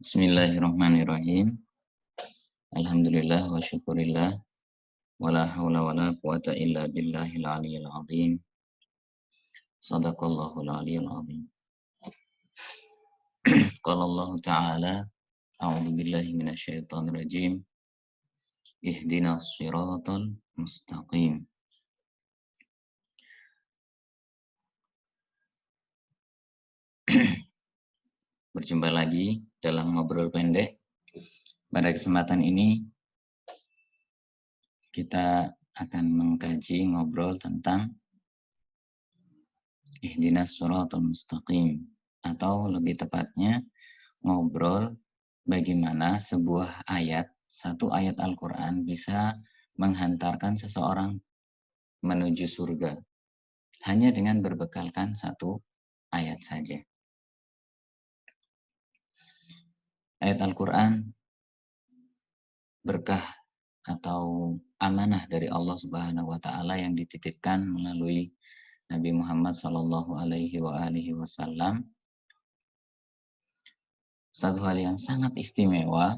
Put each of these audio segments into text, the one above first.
Bismillahirrahmanirrahim. Alhamdulillah wa syukurillah. Wa la hawla wa la quwata illa billahil aliyyil azim. Sadaqallahul aliyyil azim. Qala Allah Ta'ala, a'udzu billahi minasyaitonir rajim. Ihdinas siratal mustaqim. Berjumpa lagi dalam ngobrol pendek. Pada kesempatan ini kita akan mengkaji ngobrol tentang ihdinas siratal mustaqim, atau lebih tepatnya ngobrol bagaimana sebuah ayat, satu ayat Al-Quran bisa menghantarkan seseorang menuju surga hanya dengan berbekalkan satu ayat saja. Ayat Al-Quran berkah atau amanah dari Allah Subhanahu wa Ta'ala yang dititipkan melalui Nabi Muhammad Sallallahu Alaihi Wasallam. Satu hal yang sangat istimewa,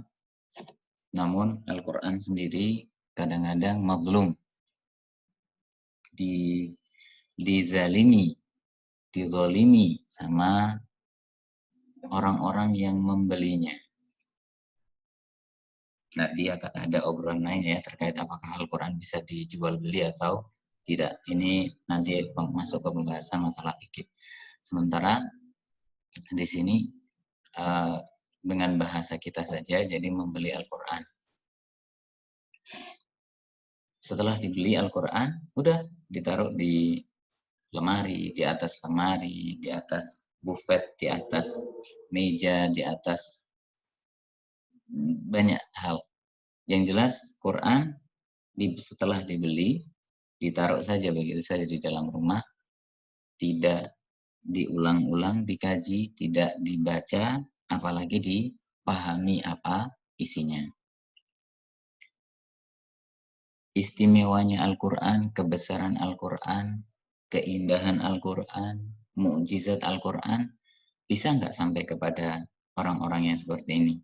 namun Al-Quran sendiri kadang-kadang mazlum, dizalimi, dizolimi sama orang-orang yang membelinya. Nanti akan ada obrolan lain ya terkait apakah Al-Quran bisa dijual beli atau tidak. Ini nanti masuk ke pembahasan masalah fikih. Sementara di sini dengan bahasa kita saja, jadi membeli Al-Quran. Setelah dibeli Al-Quran, udah ditaruh di lemari, di atas lemari, di atas bufet, di atas meja, di atas banyak hal. Yang jelas Quran setelah dibeli, ditaruh saja begitu saja di dalam rumah, tidak diulang-ulang, dikaji, tidak dibaca, apalagi dipahami apa isinya. Istimewanya Al-Quran, kebesaran Al-Quran, keindahan Al-Quran, mukjizat Al-Quran, bisa nggak sampai kepada orang-orang yang seperti ini?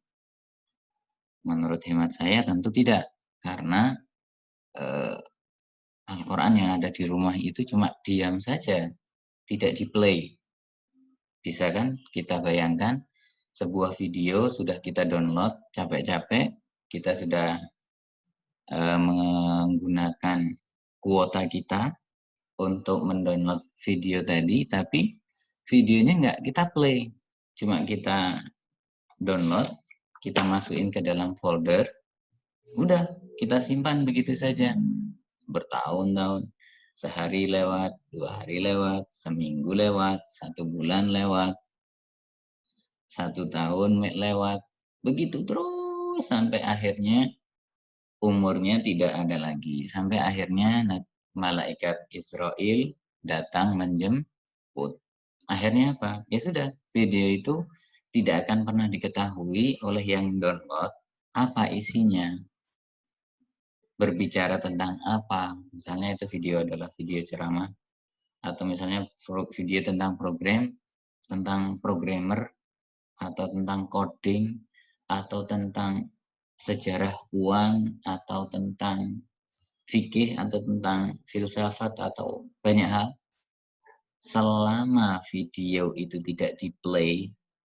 Menurut hemat saya tentu tidak, karena Al-Quran yang ada di rumah itu cuma diam saja, tidak di-play. Bisa kan kita bayangkan sebuah video sudah kita download, capek-capek, kita sudah menggunakan kuota kita untuk mendownload video tadi, tapi videonya nggak kita play, cuma kita download, kita masukin ke dalam folder, udah kita simpan begitu saja, bertahun-tahun, sehari lewat, 2 hari lewat, seminggu lewat, 1 bulan lewat, 1 tahun lewat, begitu terus sampai akhirnya umurnya tidak ada lagi, sampai akhirnya malaikat Israel datang menjemput. Akhirnya apa? Ya sudah, video itu tidak akan pernah diketahui oleh yang download apa isinya, berbicara tentang apa. Misalnya itu video adalah video ceramah, atau misalnya video tentang program, tentang programmer, atau tentang coding, atau tentang sejarah uang, atau tentang fikih, atau tentang filsafat, atau banyak hal. Selama video itu tidak di-play,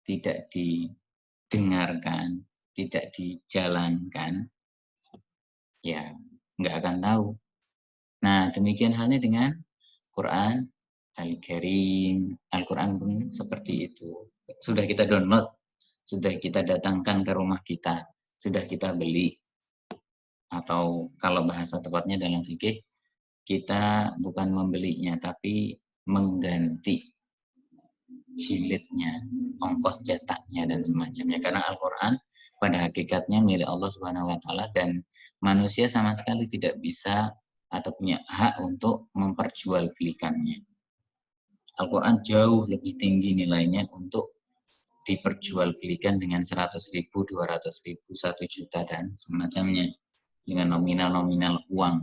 tidak didengarkan, tidak dijalankan, ya nggak akan tahu. Nah, demikian halnya dengan Quran Al-Karim. Al-Quran pun seperti itu. Sudah kita download, sudah kita datangkan ke rumah kita, sudah kita beli, atau kalau bahasa tepatnya dalam fikih, kita bukan membelinya, tapi mengganti jilidnya, ongkos cetaknya, dan semacamnya. Karena Al-Quran pada hakikatnya milik Allah Subhanahu wa Ta'ala, dan manusia sama sekali tidak bisa atau punya hak untuk memperjualbelikannya. Al-Quran jauh lebih tinggi nilainya untuk diperjualbelikan dengan 100.000, 200.000, 1 juta, dan semacamnya, dengan nominal-nominal uang.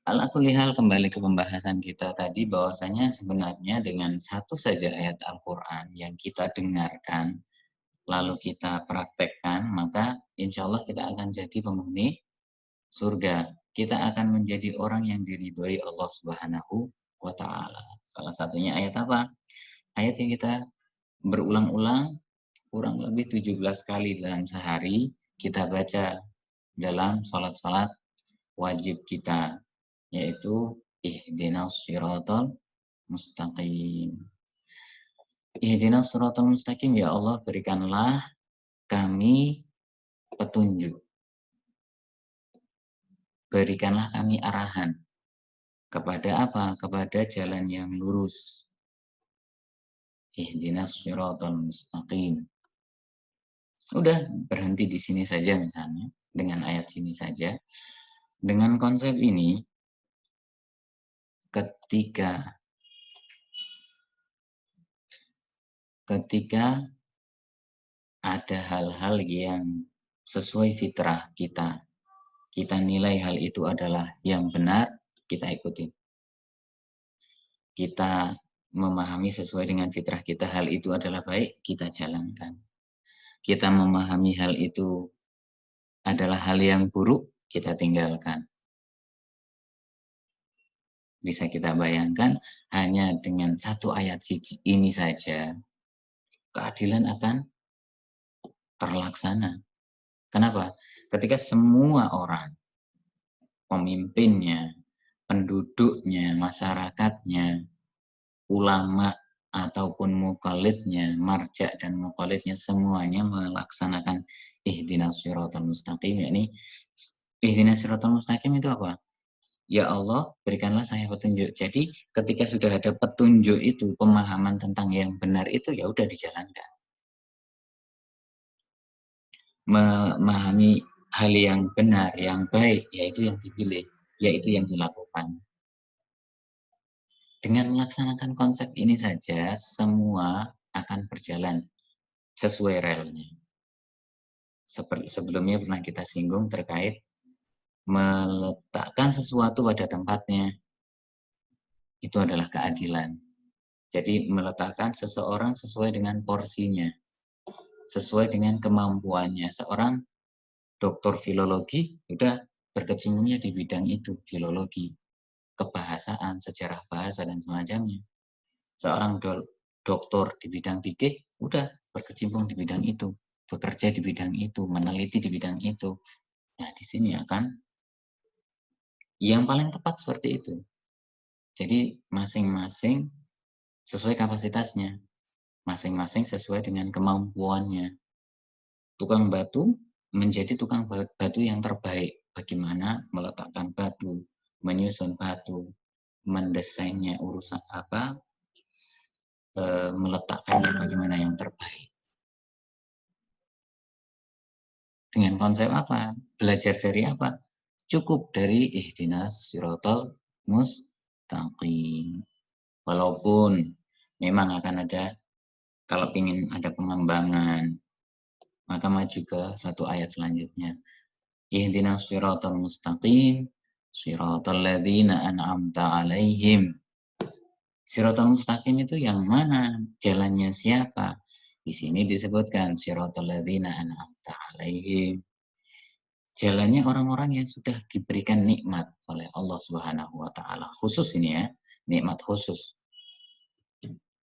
Ala kulli hal kembali ke pembahasan kita tadi bahwasanya sebenarnya dengan satu saja ayat Al-Quran yang kita dengarkan, lalu kita praktekkan, maka insya Allah kita akan jadi penghuni surga. Kita akan menjadi orang yang diridhoi Allah Subhanahu wa Ta'ala. Salah satunya ayat apa? Ayat yang kita berulang-ulang kurang lebih 17 kali dalam sehari kita baca dalam salat-salat wajib kita, yaitu ihdinas siratal mustaqim. Ihdinas siratal mustaqim, ya Allah berikanlah kami petunjuk. Berikanlah kami arahan. Kepada apa? Kepada jalan yang lurus. Ihdinas siratal mustaqim. Udah berhenti di sini saja misalnya, dengan ayat sini saja. Dengan konsep ini, ketika ada hal-hal yang sesuai fitrah kita, kita nilai hal itu adalah yang benar, kita ikuti. Kita memahami sesuai dengan fitrah kita, hal itu adalah baik, kita jalankan. Kita memahami hal itu adalah hal yang buruk, kita tinggalkan. Bisa kita bayangkan, hanya dengan satu ayat ini saja, keadilan akan terlaksana. Kenapa? Ketika semua orang, pemimpinnya, penduduknya, masyarakatnya, ulama ataupun mukallidnya, marja dan mukallidnya semuanya melaksanakan ihdinas siratal mustaqim, yakni ihdinas siratal mustaqim itu apa? Ya Allah, berikanlah saya petunjuk. Jadi ketika sudah ada petunjuk itu, pemahaman tentang yang benar itu, ya udah dijalankan. Memahami hal yang benar, yang baik, yaitu yang dipilih, yaitu yang dilakukan. Dengan melaksanakan konsep ini saja, semua akan berjalan sesuai relnya. Seperti sebelumnya pernah kita singgung terkait meletakkan sesuatu pada tempatnya, itu adalah keadilan. Jadi meletakkan seseorang sesuai dengan porsinya, sesuai dengan kemampuannya. Seorang doktor filologi, udah berkecimpungnya di bidang itu, filologi, kebahasaan, sejarah bahasa, dan semacamnya. Seorang doktor di bidang fikih, udah berkecimpung di bidang itu, bekerja di bidang itu, meneliti di bidang itu. Nah, di sini akan yang paling tepat seperti itu. Jadi masing-masing sesuai kapasitasnya, masing-masing sesuai dengan kemampuannya. Tukang batu menjadi tukang batu yang terbaik. Bagaimana meletakkan batu, menyusun batu, mendesainnya, urusan apa, meletakkannya bagaimana yang terbaik. Dengan konsep apa? Belajar dari apa? Cukup dari ihdinas siratal mustaqim. Walaupun memang akan ada, kalau ingin ada pengembangan, maka maju ke satu ayat selanjutnya. Ihdinas siratal mustaqim, siratal ladzina an'amta alaihim. Siratal mustaqim itu yang mana? Jalannya siapa? Di sini disebutkan siratal ladzina an'amta alaihim. Jalannya orang-orang yang sudah diberikan nikmat oleh Allah Subhanahu wa Ta'ala. Khusus ini ya, nikmat khusus.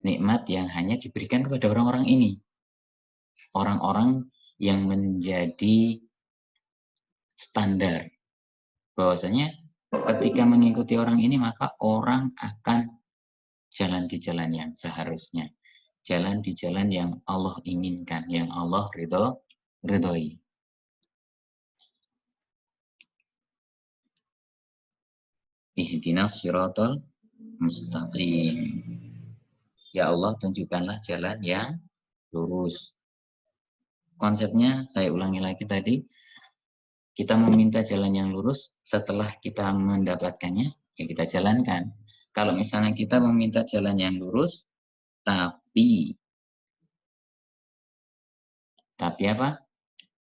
Nikmat yang hanya diberikan kepada orang-orang ini. Orang-orang yang menjadi standar. Bahwasanya ketika mengikuti orang ini, maka orang akan jalan di jalan yang seharusnya. Jalan di jalan yang Allah inginkan, yang Allah ridhoi. Ihdinas siratal mustaqim. Ya Allah, tunjukkanlah jalan yang lurus. Konsepnya, saya ulangi lagi tadi, kita meminta jalan yang lurus, setelah kita mendapatkannya, ya kita jalankan. Kalau misalnya kita meminta jalan yang lurus, tapi apa?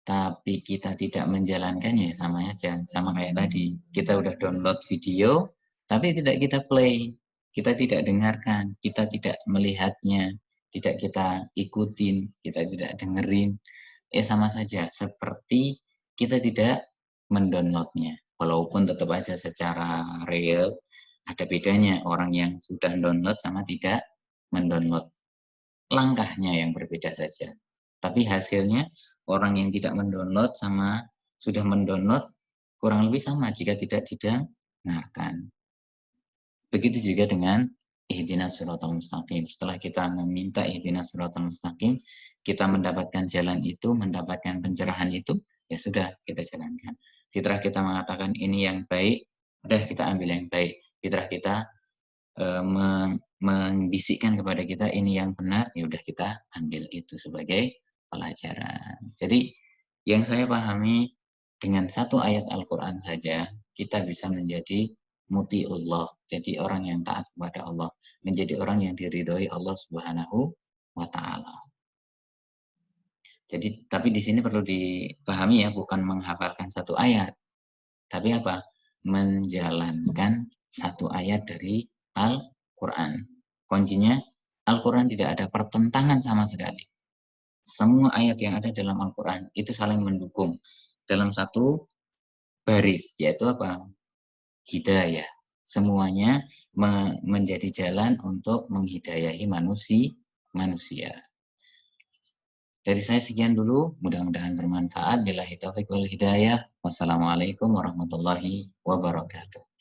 tapi kita tidak menjalankannya, sama aja. Sama kayak tadi, kita udah download video, tapi tidak kita play, kita tidak dengarkan, kita tidak melihatnya, tidak kita ikutin, kita tidak dengerin. Sama saja, seperti kita tidak mendownloadnya. Walaupun tetap aja secara real, ada bedanya orang yang sudah download sama tidak mendownload. Langkahnya yang berbeda saja. Tapi hasilnya orang yang tidak mendownload sama sudah mendownload kurang lebih sama jika tidak didengarkan. Begitu juga dengan ihdinas siratal mustaqim. Setelah kita meminta ihdinas siratal mustaqim, kita mendapatkan jalan itu, mendapatkan pencerahan itu, ya sudah kita jalankan. Fitrah kita mengatakan ini yang baik, udah kita ambil yang baik. Fitrah kita membisikkan kepada kita ini yang benar, ya udah kita ambil itu sebagai pelajaran. Jadi yang saya pahami dengan satu ayat Al-Quran saja kita bisa menjadi mutiullah, jadi orang yang taat kepada Allah, menjadi orang yang diridhoi Allah Subhanahu wa taala. Jadi tapi di sini perlu dipahami ya, bukan menghafalkan satu ayat, tapi apa? Menjalankan satu ayat dari Al-Quran. Kuncinya, Al-Quran tidak ada pertentangan sama sekali. Semua ayat yang ada dalam Al-Quran itu saling mendukung dalam satu baris, yaitu apa? Hidayah. Semuanya menjadi jalan untuk menghidayahi manusia. Dari saya sekian dulu, mudah-mudahan bermanfaat. Billahi taufiq wal hidayah. Wassalamualaikum warahmatullahi wabarakatuh.